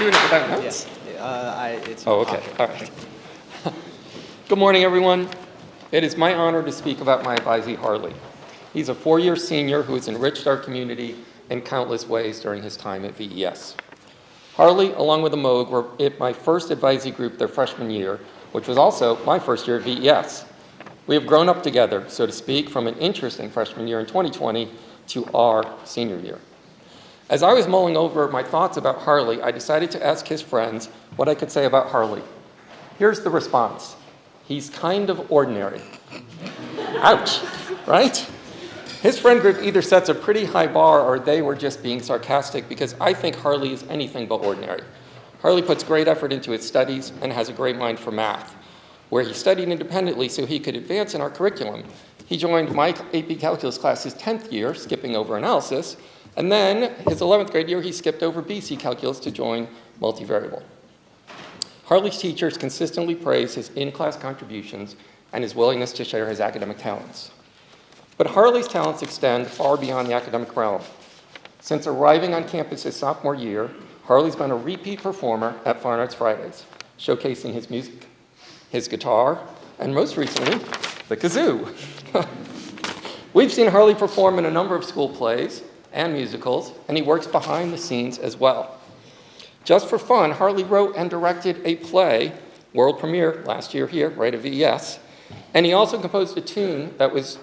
doing it without notes? It's Oh, okay. All right. Good morning, everyone. It is my honor to speak about my advisee, Harley. He's a four-year senior who has enriched our community in countless ways during his time at VES. Harley, along with Amog, were at my first advisee group their freshman year, which was also my first year at VES. We have grown up together, so to speak, from an interesting freshman year in 2020 to our senior year. As I was mulling over my thoughts about Harley, I decided to ask his friends what I could say about Harley. Here's the response. He's kind of ordinary. Ouch, right? His friend group either sets a pretty high bar or they were just being sarcastic because I think Harley is anything but ordinary. Harley puts great effort into his studies and has a great mind for math. Where he studied independently so he could advance in our curriculum, he joined my AP Calculus class his 10th year, skipping over analysis, and then his 11th grade year, he skipped over BC Calculus to join multivariable. Harley's teachers consistently praise his in-class contributions and his willingness to share his academic talents. But Harley's talents extend far beyond the academic realm. Since arriving on campus his sophomore year, Harley's been a repeat performer at Fine Arts Fridays, showcasing his music, his guitar, and most recently, the kazoo. We've seen Harley perform in a number of school plays and musicals, and he works behind the scenes as well. Just for fun, Harley wrote and directed a play, world premiere last year here, right at VES, and he also composed a tune that was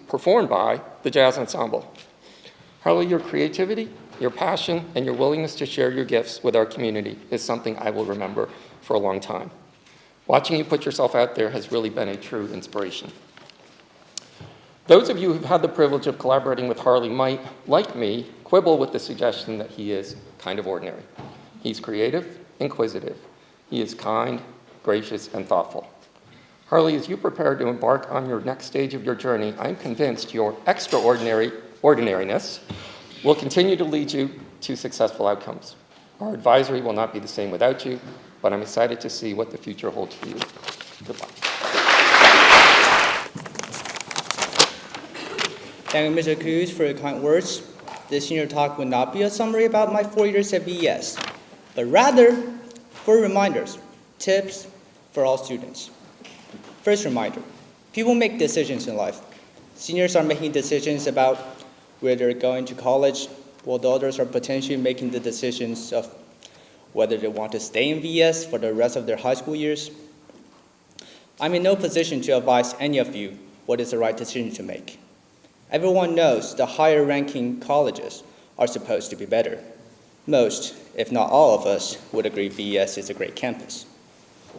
performed by the jazz ensemble. Harley, your creativity, your passion, and your willingness to share your gifts with our community is something I will remember for a long time. Watching you put yourself out there has really been a true inspiration. Those of you who've had the privilege of collaborating with Harley might, like me, quibble with the suggestion that he is kind of ordinary. He's creative, inquisitive. He is kind, gracious, and thoughtful. Harley, as you prepare to embark on your next stage of your journey, I'm convinced your extraordinary ordinariness will continue to lead you to successful outcomes. Our advisory will not be the same without you, but I'm excited to see what the future holds for you. Good luck. Thank you, Mr. Cruz, for your kind words. This senior talk will not be a summary about my 4 years at VES, but rather for reminders, tips for all students. First reminder, people make decisions in life. Seniors are making decisions about where they're going to college, while the others are potentially making the decisions of whether they want to stay in VES for the rest of their high school years. I'm in no position to advise any of you what is the right decision to make. Everyone knows the higher ranking colleges are supposed to be better. Most, if not all of us, would agree VES is a great campus.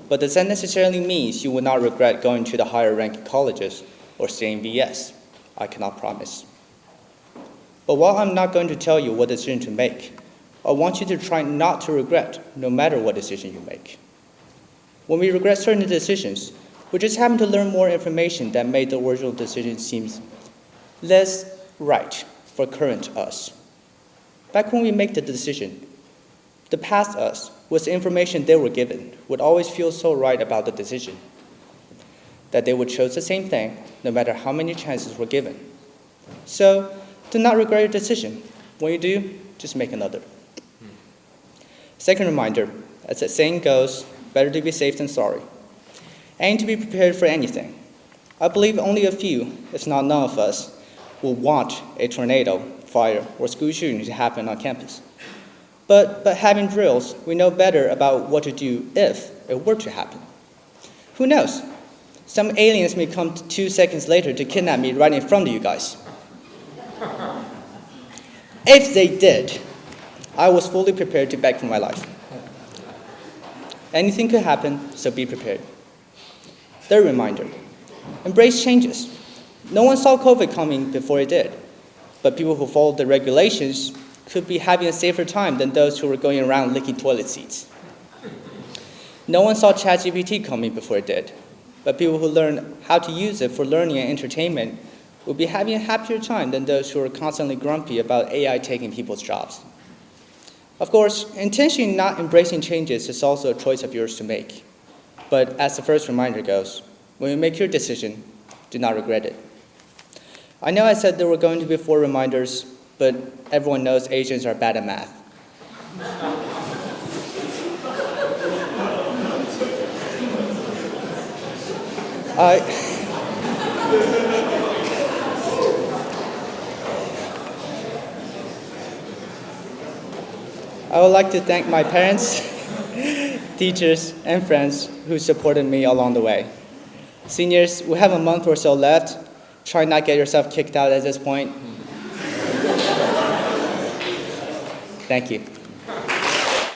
But does that necessarily mean you will not regret going to the higher ranking colleges or staying in VES? I cannot promise. But while I'm not going to tell you what decision to make, I want you to try not to regret no matter what decision you make. When we regret certain decisions, we just happen to learn more information that made the original decision seem less right for current us. Back when we make the decision, the past us, with the information they were given, would always feel so right about the decision that they would choose the same thing no matter how many chances were given. So, do not regret your decision. When you do, just make another. Second reminder, as the saying goes, better to be safe than sorry. Aim to be prepared for anything. I believe only a few, if not none of us, will want a tornado, fire, or school shooting to happen on campus. But having drills, we know better about what to do if it were to happen. Who knows? Some aliens may come 2 seconds later to kidnap me right in front of you guys. If they did, I was fully prepared to beg for my life. Anything could happen, so be prepared. Third reminder, embrace changes. No one saw COVID coming before it did, but people who followed the regulations could be having a safer time than those who were going around licking toilet seats. No one saw ChatGPT coming before it did, but people who learned how to use it for learning and entertainment would be having a happier time than those who are constantly grumpy about AI taking people's jobs. Of course, intentionally not embracing changes is also a choice of yours to make. But as the first reminder goes, when you make your decision, do not regret it. I know I said there were going to be 4 reminders, but everyone knows Asians are bad at math. I would like to thank my parents, teachers, and friends who supported me along the way. Seniors, we have a month or so left. Try not to get yourself kicked out at this point. Thank you.